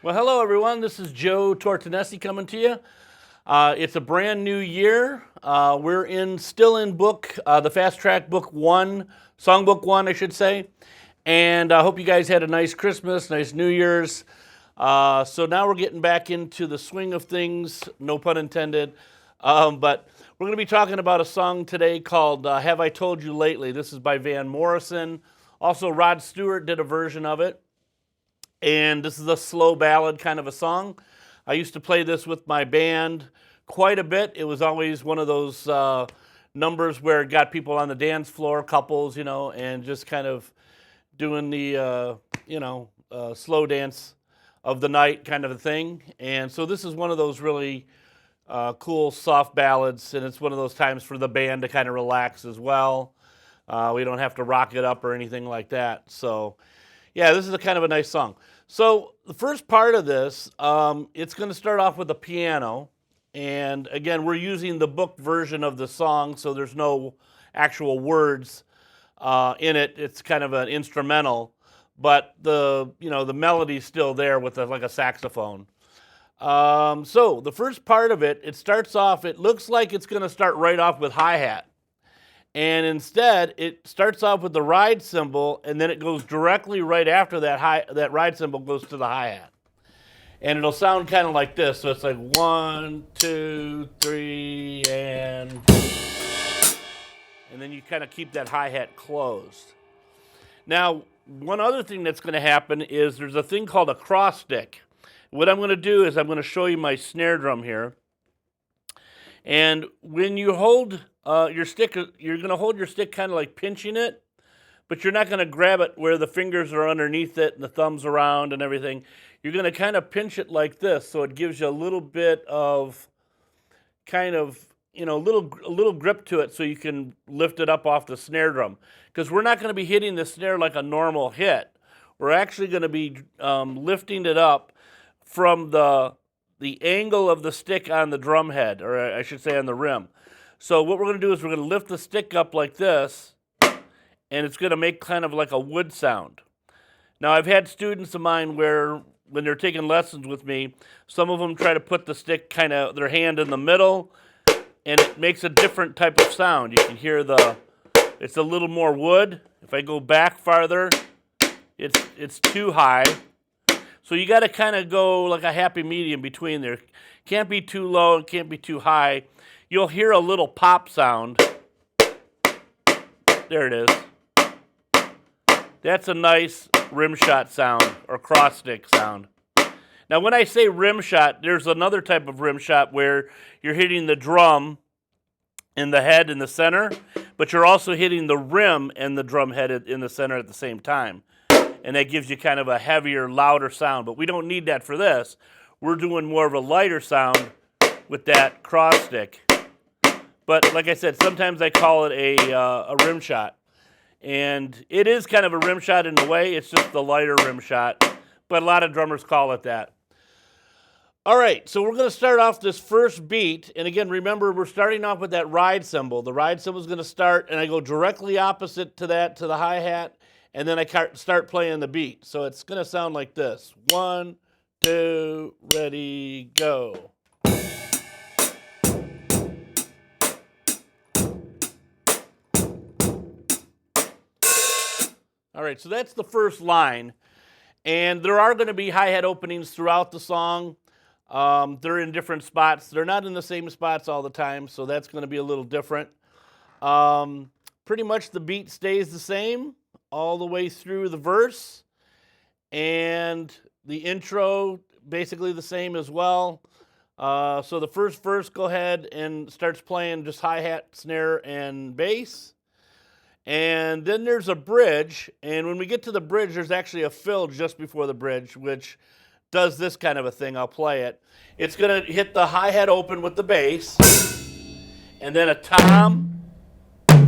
Well, hello everyone. This is Joe Tortonesi coming to you. It's a brand new year. We're still in book, the Fast Track Book 1, Songbook 1, I should say. And I hope you guys had a nice Christmas, nice New Year's. So now we're getting back into the swing of things, no pun intended. But we're going to be talking about a song today called Have I Told You Lately? This is by Van Morrison. Also, Rod Stewart did a version of it. And this is a slow ballad kind of a song. I used to play this with my band quite a bit. It was always one of those numbers where it got people on the dance floor, couples, and just kind of doing the, slow dance of the night kind of a thing. And so this is one of those really cool, soft ballads, and it's one of those times for the band to kind of relax as well. We don't have to rock it up or anything like that. So, yeah, this is a kind of a nice song. So the first part of this, it's going to start off with a piano. And again, we're using the book version of the song, so there's no actual words in it. It's kind of an instrumental, but the melody's still there with like a saxophone. So the first part of it, it starts off, it looks like it's going to start right off with hi-hat. And instead, it starts off with the ride cymbal, and then it goes directly right after that ride cymbal goes to the hi-hat. And it'll sound kind of like this. So it's like 1, 2, 3, and then you kind of keep that hi-hat closed. Now, one other thing that's going to happen is there's a thing called a cross stick. What I'm going to do is I'm going to show you my snare drum here. And when you hold your stick, you're going to hold your stick kind of like pinching it, but you're not going to grab it where the fingers are underneath it and the thumbs around and everything. You're going to kind of pinch it like this, so it gives you a little bit of kind of, a little grip to it so you can lift it up off the snare drum. Because we're not going to be hitting the snare like a normal hit. We're actually going to be lifting it up from the angle of the stick on the drum head, or I should say on the rim. So what we're going to do is we're going to lift the stick up like this, and it's going to make kind of like a wood sound. Now, I've had students of mine where when they're taking lessons with me, some of them try to put the stick kind of, their hand in the middle, and it makes a different type of sound. You can hear it's a little more wood. If I go back farther, it's too high. So you got to kind of go like a happy medium between there. Can't be too low and can't be too high. You'll hear a little pop sound. There it is. That's a nice rim shot sound or cross stick sound. Now when I say rim shot, there's another type of rim shot where you're hitting the drum in the head in the center, but you're also hitting the rim and the drum head in the center at the same time. And that gives you kind of a heavier, louder sound. But we don't need that for this. We're doing more of a lighter sound with that cross stick. But like I said, sometimes I call it a rim shot. And it is kind of a rim shot in a way. It's just the lighter rim shot. But a lot of drummers call it that. All right, so we're going to start off this first beat. And again, remember, we're starting off with that ride cymbal. The ride cymbal is going to start, and I go directly opposite to that, to the hi-hat. And then I start playing the beat. So it's going to sound like this. 1, 2, ready, go. All right, so that's the first line. And there are going to be hi-hat openings throughout the song. They're in different spots. They're not in the same spots all the time, so that's going to be a little different. Pretty much the beat stays the same all the way through the verse, and the intro basically the same as well. So the first verse, go ahead and starts playing just hi-hat, snare, and bass. And then there's a bridge, and when we get to the bridge, there's actually a fill just before the bridge, which does this kind of a thing. I'll play it. It's going to hit the hi-hat open with the bass, and then a tom,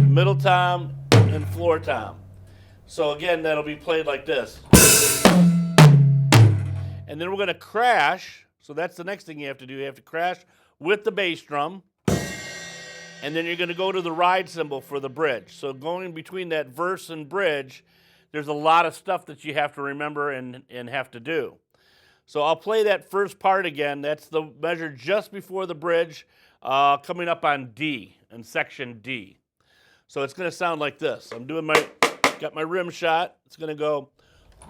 middle tom, and floor tom. So again, that'll be played like this. And then we're going to crash. So that's the next thing you have to do. You have to crash with the bass drum. And then you're going to go to the ride cymbal for the bridge. So going between that verse and bridge, there's a lot of stuff that you have to remember and have to do. So I'll play that first part again. That's the measure just before the bridge, coming up on D, in section D. So it's going to sound like this. Got my rim shot. It's going to go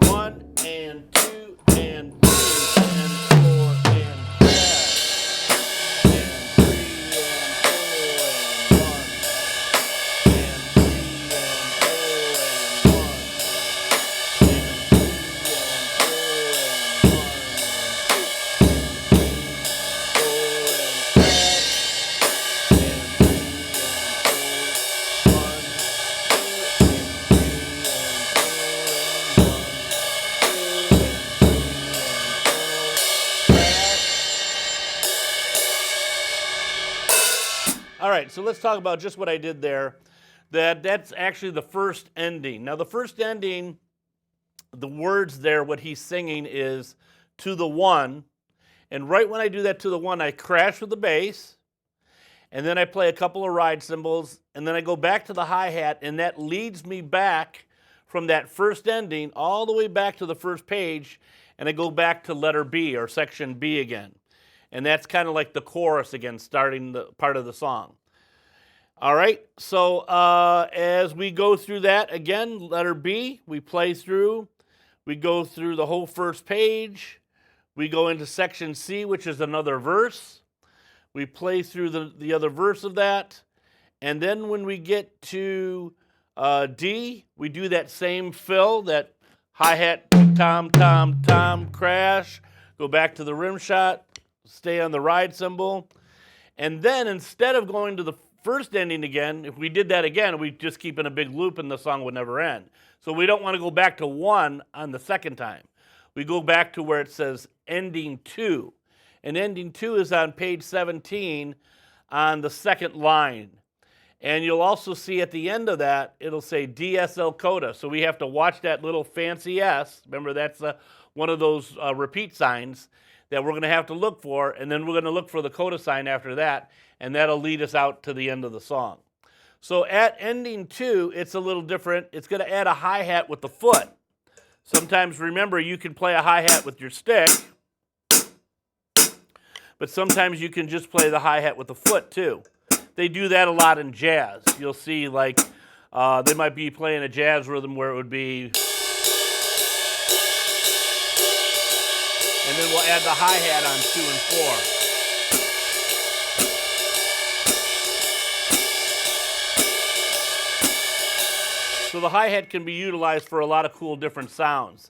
1 and 2 and 3 and 4 and crash. And 3 and 4 and 1. And 3 and 4 and 1. All right, so let's talk about just what I did there. That's actually the first ending. Now the first ending, the words there, what he's singing is to the 1. And right when I do that to the 1, I crash with the bass. And then I play a couple of ride cymbals. And then I go back to the hi-hat. And that leads me back from that first ending all the way back to the first page. And I go back to letter B, or section B again. And that's kind of like the chorus again, starting the part of the song. All right, so as we go through that, again, letter B, we play through. We go through the whole first page. We go into section C, which is another verse. We play through the other verse of that. And then when we get to D, we do that same fill, that hi-hat, tom, tom, tom, crash, go back to the rim shot, stay on the ride cymbal. And then instead of going to the first ending again, if we did that again, we'd just keep in a big loop and the song would never end. So we don't want to go back to 1 on the second time. We go back to where it says ending 2. And ending 2 is on page 17 on the second line. And you'll also see at the end of that, it'll say DSL coda. So we have to watch that little fancy S. Remember, that's one of those repeat signs that we're going to have to look for, and then we're going to look for the coda sign after that, and that'll lead us out to the end of the song. So at ending 2, it's a little different. It's going to add a hi-hat with the foot. Sometimes, remember, you can play a hi-hat with your stick, but sometimes you can just play the hi-hat with the foot too. They do that a lot in jazz. You'll see, like, they might be playing a jazz rhythm where it would be, and then we'll add the hi-hat on 2 and 4. So the hi-hat can be utilized for a lot of cool different sounds.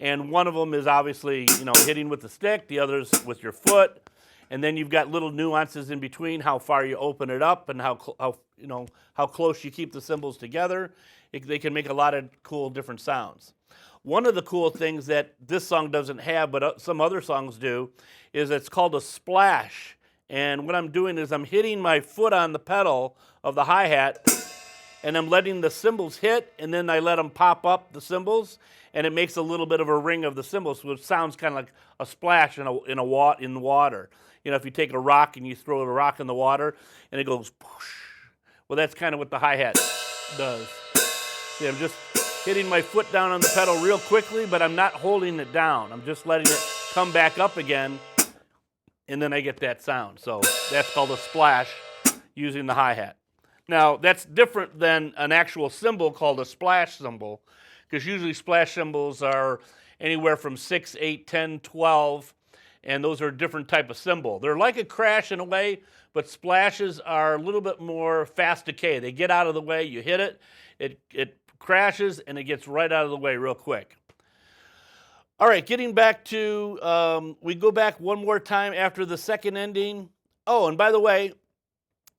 And one of them is obviously, hitting with the stick, the other's with your foot. And then you've got little nuances in between, how far you open it up and how close you keep the cymbals together. They can make a lot of cool different sounds. One of the cool things that this song doesn't have, but some other songs do, is it's called a splash. And what I'm doing is I'm hitting my foot on the pedal of the hi-hat, and I'm letting the cymbals hit, and then I let them pop up, the cymbals, and it makes a little bit of a ring of the cymbals, so it sounds kind of like a splash in water. If you take a rock and you throw a rock in the water, and it goes poosh. Well, that's kind of what the hi-hat does. See, I'm just hitting my foot down on the pedal real quickly, but I'm not holding it down. I'm just letting it come back up again, and then I get that sound. So that's called a splash using the hi-hat. Now, that's different than an actual cymbal called a splash cymbal, because usually splash cymbals are anywhere from 6, 8, 10, 12, and those are a different type of cymbal. They're like a crash in a way, but splashes are a little bit more fast decay. They get out of the way, you hit it, it crashes, and it gets right out of the way real quick. All right, getting back to, we go back one more time after the second ending. Oh, and by the way,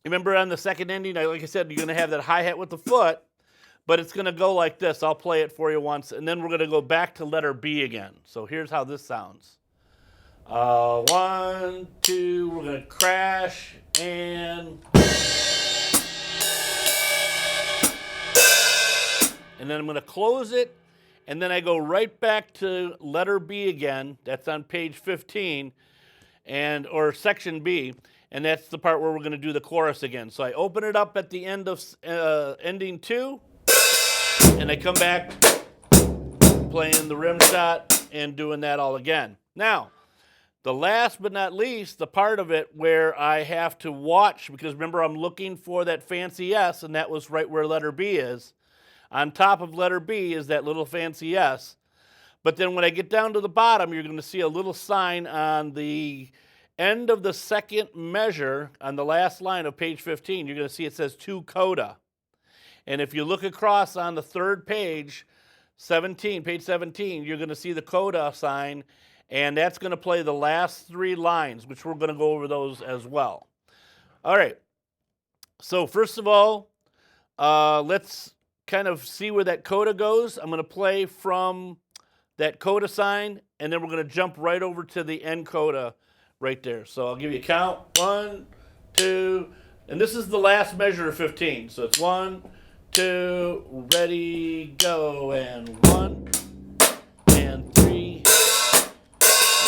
remember on the second ending, like I said, you're going to have that hi-hat with the foot, but it's going to go like this. I'll play it for you once, and then we're going to go back to letter B again. So here's how this sounds. 1, 2, we're going to crash, and then I'm going to close it, and then I go right back to letter B again. That's on page 15, or section B. And that's the part where we're going to do the chorus again. So I open it up at the end of ending 2, and I come back playing the rim shot and doing that all again. Now, the last but not least, the part of it where I have to watch, because remember I'm looking for that fancy S, and that was right where letter B is. On top of letter B is that little fancy S. But then when I get down to the bottom, you're going to see a little sign on the end of the second measure on the last line of page 15. You're going to see it says to coda. And if you look across on the third page, 17, page 17, you're going to see the coda sign, and that's going to play the last three lines, which we're going to go over those as well. All right. So first of all, let's kind of see where that coda goes. I'm going to play from that coda sign, and then we're going to jump right over to the end coda right there. So I'll give you a count. 1, 2, and this is the last measure of 15. So it's 1, 2, ready, go, and 1, and 3,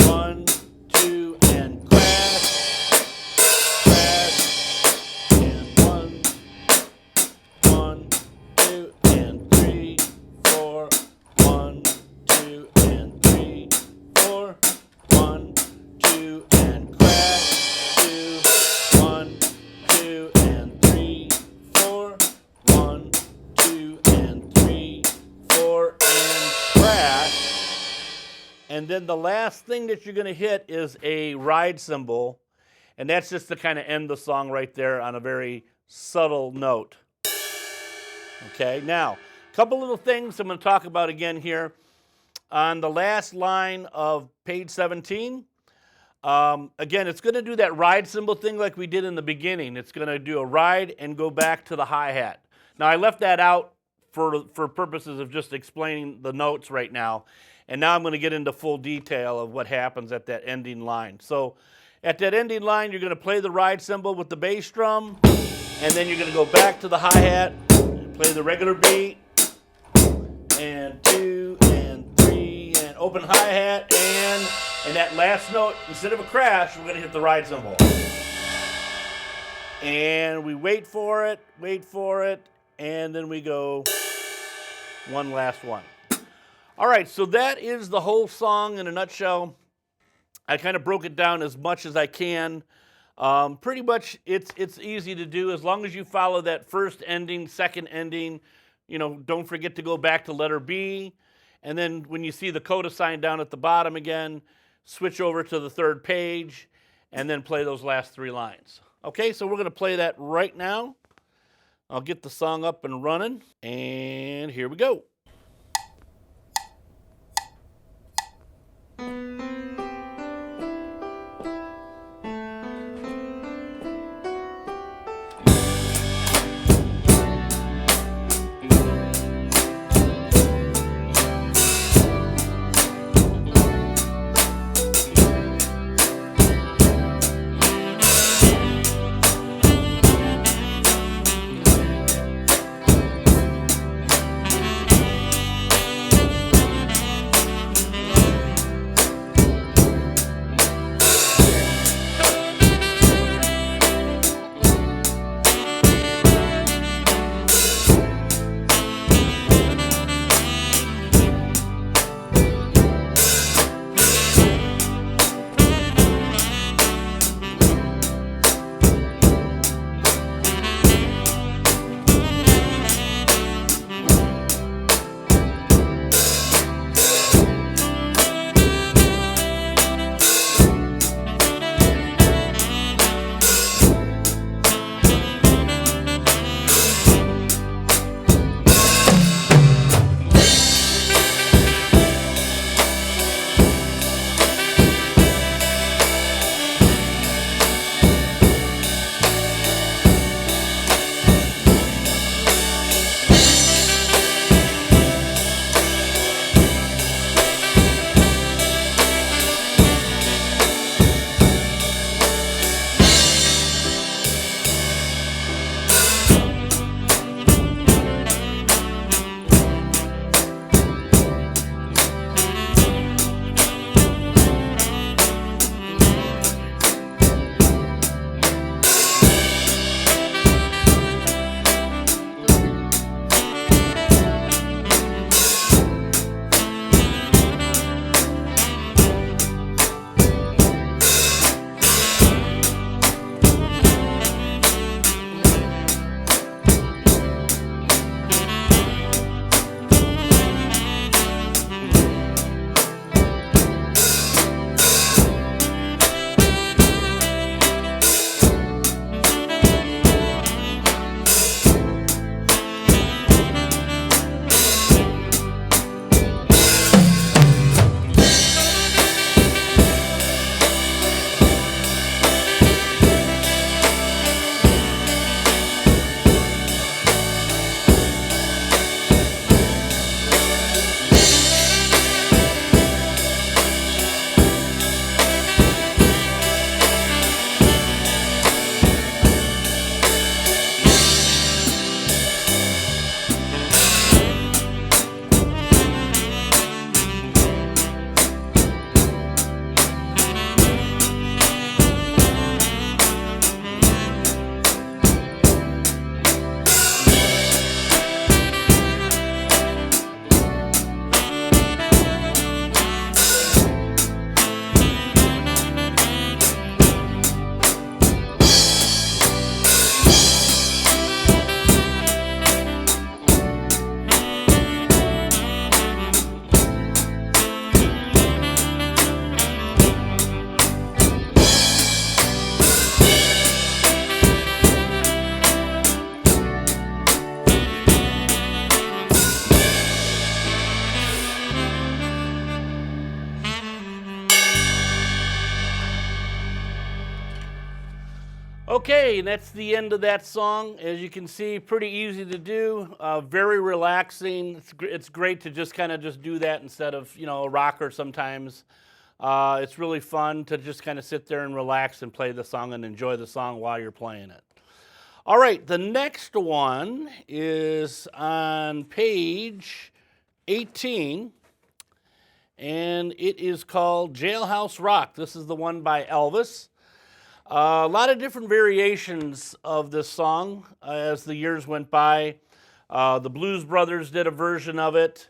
1, 2, and crash, crash, and 1, 1, 2, and 3, 4, 1, 2, and 3, 4, 1, 2, and crash, 2, 1, 2, and 3, 4, 1, 2, and 3, 4, and crash. And then the last thing that you're going to hit is a ride cymbal, and that's just to kind of end the song right there on a very subtle note. Okay, now, a couple little things I'm going to talk about again here. On the last line of page 17, again, it's going to do that ride cymbal thing like we did in the beginning. It's going to do a ride and go back to the hi-hat. Now, I left that out for purposes of just explaining the notes right now. And now I'm going to get into full detail of what happens at that ending line. So at that ending line, you're going to play the ride cymbal with the bass drum, and then you're going to go back to the hi-hat, play the regular beat, and 2, and 3, and open hi-hat, and that last note, instead of a crash, we're going to hit the ride cymbal. And we wait for it, and then we go one last one. All right, so that is the whole song in a nutshell. I kind of broke it down as much as I can. Pretty much it's easy to do as long as you follow that first ending, second ending. You know, don't forget to go back to letter B. And then when you see the coda sign down at the bottom again, switch over to the third page and then play those last three lines. Okay, so we're going to play that right now. I'll get the song up and running, and here we go. Okay, and that's the end of that song. As you can see, pretty easy to do, very relaxing. It's great to just kind of just do that instead of, you know, a rocker sometimes. It's really fun to just kind of sit there and relax and play the song and enjoy the song while you're playing it. All right, the next one is on page 18, and it is called Jailhouse Rock. This is the one by Elvis. A lot of different variations of this song as the years went by. The Blues Brothers did a version of it.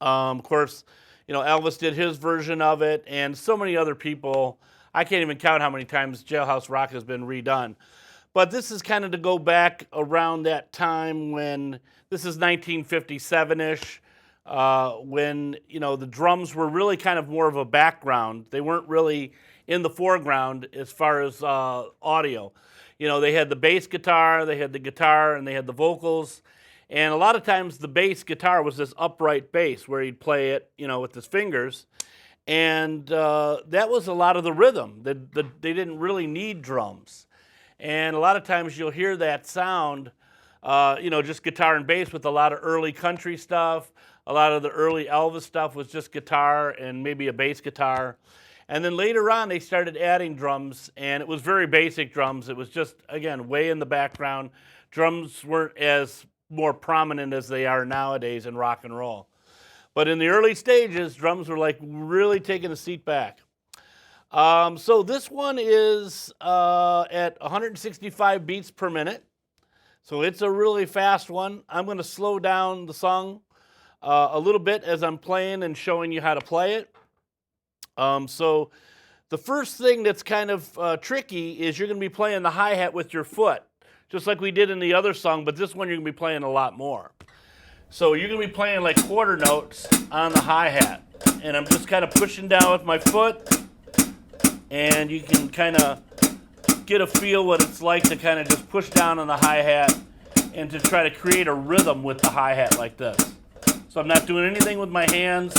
Of course, you know, Elvis did his version of it, and so many other people. I can't even count how many times Jailhouse Rock has been redone. But this is kind of to go back around that time when, this is 1957-ish, when, you know, the drums were really kind of more of a background. They weren't really in the foreground as far as audio. You know, they had the bass guitar, they had the guitar, and they had the vocals. And a lot of times the bass guitar was this upright bass where he'd play it, you know, with his fingers. And that was a lot of the rhythm. They didn't really need drums. And a lot of times you'll hear that sound, you know, just guitar and bass with a lot of early country stuff. A lot of the early Elvis stuff was just guitar and maybe a bass guitar. And then later on, they started adding drums, and it was very basic drums. It was just, again, way in the background. Drums weren't as more prominent as they are nowadays in rock and roll. But in the early stages, drums were like really taking a seat back. So this one is at 165 beats per minute. So it's a really fast one. I'm going to slow down the song a little bit as I'm playing and showing you how to play it. So the first thing that's kind of tricky is you're going to be playing the hi-hat with your foot, just like we did in the other song, but this one you're going to be playing a lot more. So you're going to be playing like quarter notes on the hi-hat, and I'm just kind of pushing down with my foot, and you can kind of get a feel what it's like to kind of just push down on the hi-hat and to try to create a rhythm with the hi-hat like this. So I'm not doing anything with my hands,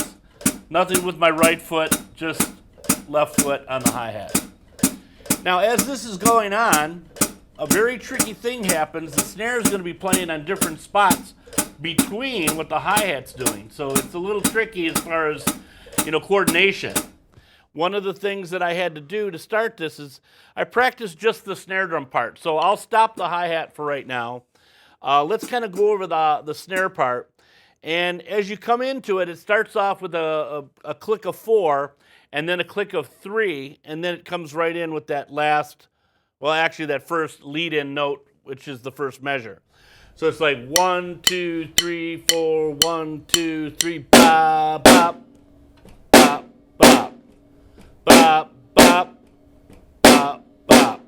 nothing with my right foot, just left foot on the hi-hat. Now as this is going on, a very tricky thing happens. The snare is going to be playing on different spots between what the hi-hat's doing. So it's a little tricky as far as, you know, coordination. One of the things that I had to do to start this is I practiced just the snare drum part. So I'll stop the hi-hat for right now. Let's kind of go over the snare part. And as you come into it, it starts off with a click of 4 and then a click of 3, and then it comes right in with that last, well, actually that first lead-in note, which is the first measure. So it's like 1, 2, 3, 4, 1, 2, 3, bop, bop, bop, bop, bop, bop, bop, bop,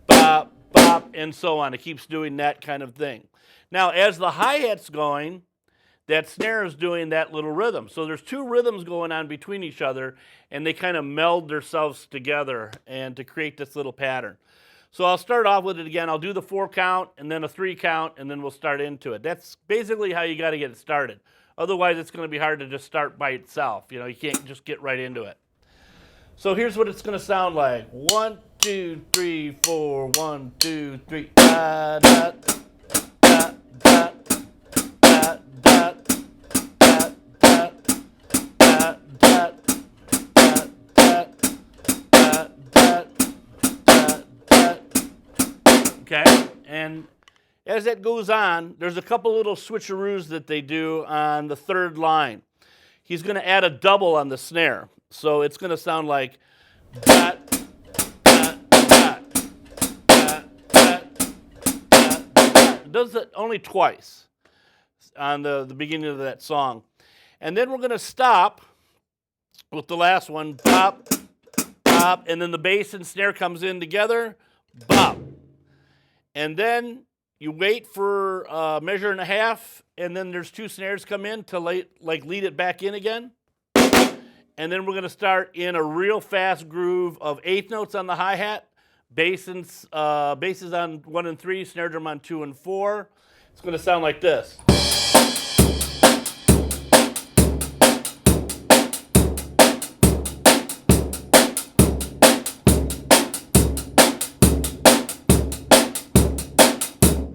bop, bop, and so on. It keeps doing that kind of thing. Now, as the hi-hat's going, that snare is doing that little rhythm. So there's two rhythms going on between each other, and they kind of meld themselves together and to create this little pattern. So I'll start off with it again. I'll do the 4 count and then a 3 count, and then we'll start into it. That's basically how you got to get it started. Otherwise, it's going to be hard to just start by itself. You know, you can't just get right into it. So here's what it's going to sound like. 1, 2, 3, 4, 1, 2, 3, da, da, da, da, da, da, da, da, da, da, okay, and as that goes on, there's a couple little switcheroos that they do on the 3rd line. He's going to add a double on the snare, so it's going to sound like dot, dot, dot, dot, dot, dot, dot. It does it only twice on the beginning of that song. And then we're going to stop with the last one, bop, bop, and then the bass and snare comes in together, bop. And then you wait for a measure and a half, and then there's 2 snares come in to lead it back in again. And then we're going to start in a real fast groove of 8th notes on the hi-hat, basses on 1 and 3, snare drum on 2 and 4. It's going to sound like this.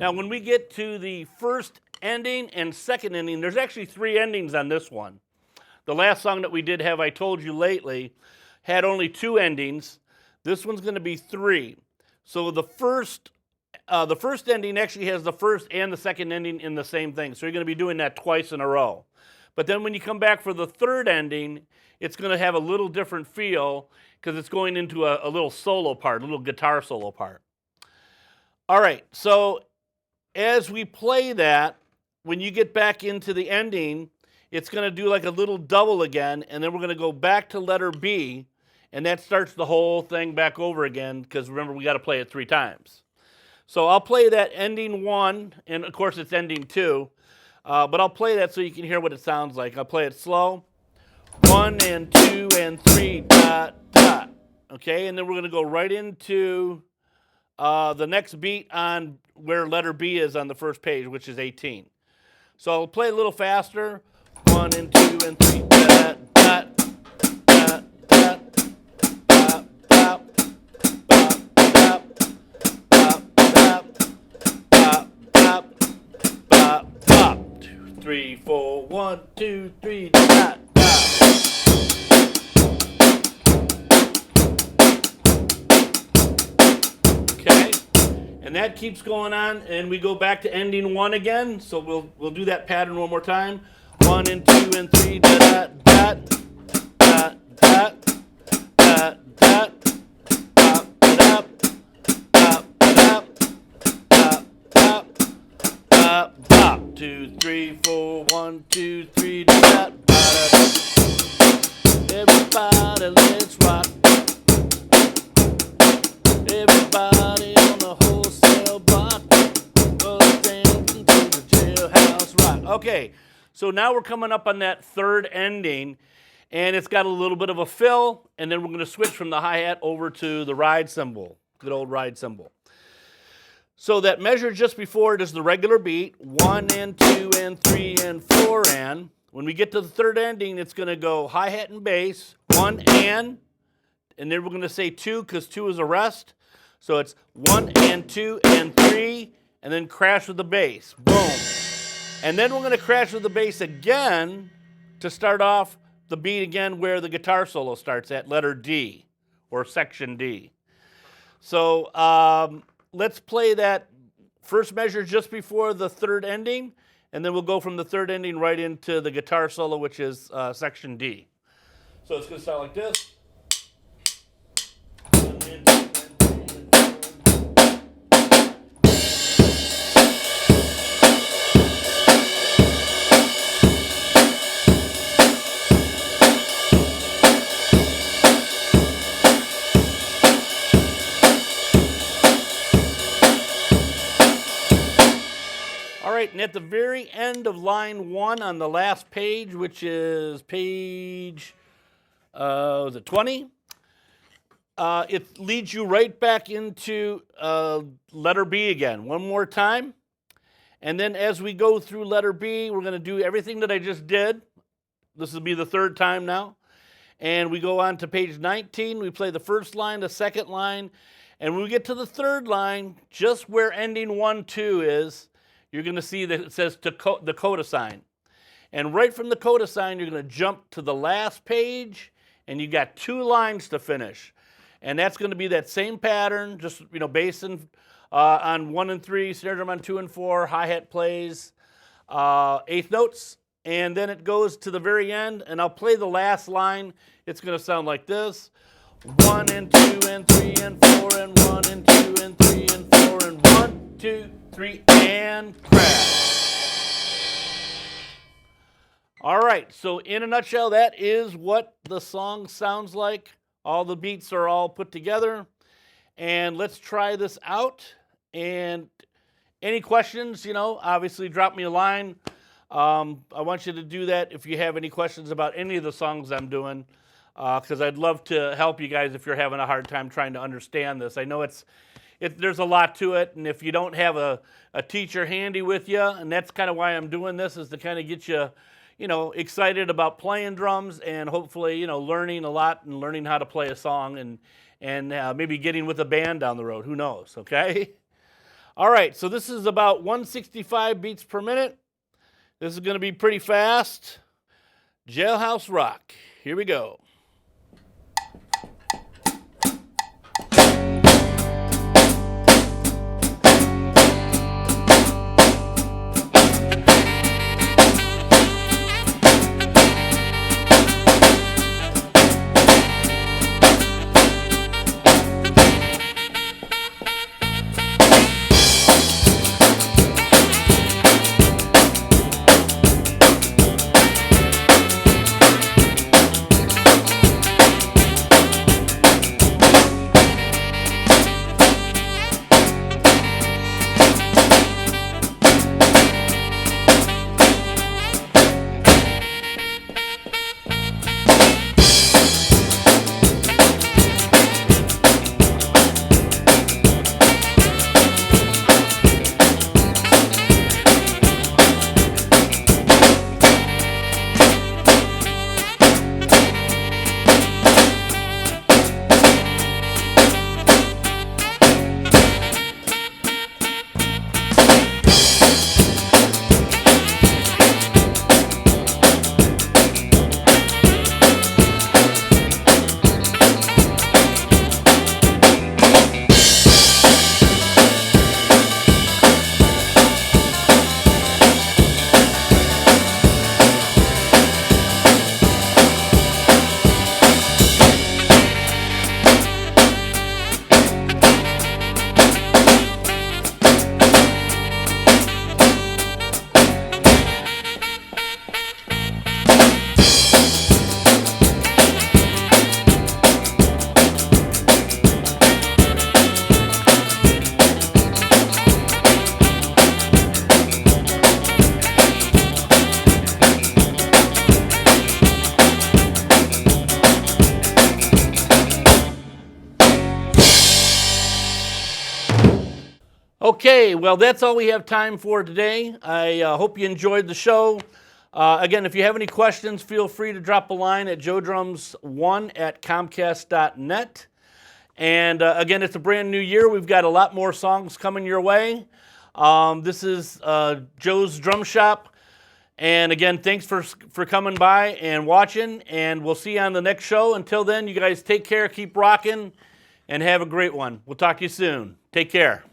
Now, when we get to the first ending and second ending, there's actually 3 endings on this one. The last song that we did, Have I Told You Lately, had only 2 endings. This one's going to be 3. So the first ending actually has the first and the second ending in the same thing. So you're going to be doing that twice in a row. But then when you come back for the third ending, it's going to have a little different feel because it's going into a little solo part, a little guitar solo part. All right, so as we play that, when you get back into the ending, it's going to do like a little double again, and then we're going to go back to letter B, and that starts the whole thing back over again because remember, we got to play it 3 times. So I'll play that ending 1, and of course it's ending 2, but I'll play that so you can hear what it sounds like. I'll play it slow. 1 and 2 and 3, dot, dot. Okay, and then we're going to go right into the next beat on where letter B is on the first page, which is 18. So I'll play a little faster. 1 and 2 and 3, dot, dot, dot, dot, dot, dot, dot, dot, dot, dot, 2, 3, 4, 1, 2, 3, dot, dot. Okay, and that keeps going on, and we go back to ending 1 again. So we'll do that pattern one more time. 1 and 2 and 3, dot, dot, dot, dot, dot, dot, dot, dot, dot, dot, dot, dot, 2, 3, 4, 1, 2, 3, dot, dot. Everybody, let's rock. Everybody on the wholesale block, dancing to the jailhouse rock. Okay. So now we're coming up on that third ending, and it's got a little bit of a fill, and then we're going to switch from the hi-hat over to the ride cymbal, good old ride cymbal. So that measure just before it is the regular beat, 1 and 2 and 3 and 4 and. When we get to the third ending, it's going to go hi-hat and bass, 1 and then we're going to say 2 because 2 is a rest. So it's 1 and 2 and 3, and then crash with the bass, boom. And then we're going to crash with the bass again to start off the beat again where the guitar solo starts at letter D or section D. So let's play that first measure just before the third ending, and then we'll go from the third ending right into the guitar solo, which is section D. So it's going to sound like this. And at the very end of line 1 on the last page, which is page 20, it leads you right back into letter B again, one more time. And then as we go through letter B, we're going to do everything that I just did. This will be the third time now. And we go on to page 19. We play the first line, the second line. And when we get to the third line, just where ending 1, 2 is, you're going to see that it says the coda sign. And right from the coda sign, you're going to jump to the last page, and you got 2 lines to finish. And that's going to be that same pattern, just, bass on 1 and 3, snare drum on 2 and 4, hi-hat plays, 8th notes, and then it goes to the very end, and I'll play the last line. It's going to sound like this. 1 and 2 and 3 and 4 and 1 and 2 and 3 and 4 and 1, 2, 3, and crash. All right, so in a nutshell, that is what the song sounds like. All the beats are all put together. And let's try this out. And any questions, obviously drop me a line. I want you to do that if you have any questions about any of the songs I'm doing, because I'd love to help you guys if you're having a hard time trying to understand this. I know there's a lot to it, and if you don't have a teacher handy with you, and that's kind of why I'm doing this, is to kind of get you, excited about playing drums and hopefully, learning a lot and learning how to play a song and maybe getting with a band down the road. Who knows, okay? All right, so this is about 165 beats per minute. This is going to be pretty fast. Jailhouse Rock. Here we go. Okay, well, that's all we have time for today. I hope you enjoyed the show. Again, if you have any questions, feel free to drop a line at joedrums1@comcast.net. And again, it's a brand new year. We've got a lot more songs coming your way. This is Joe's Drum Shop. And again, thanks for coming by and watching. And we'll see you on the next show. Until then, you guys take care, keep rocking, and have a great one. We'll talk to you soon. Take care.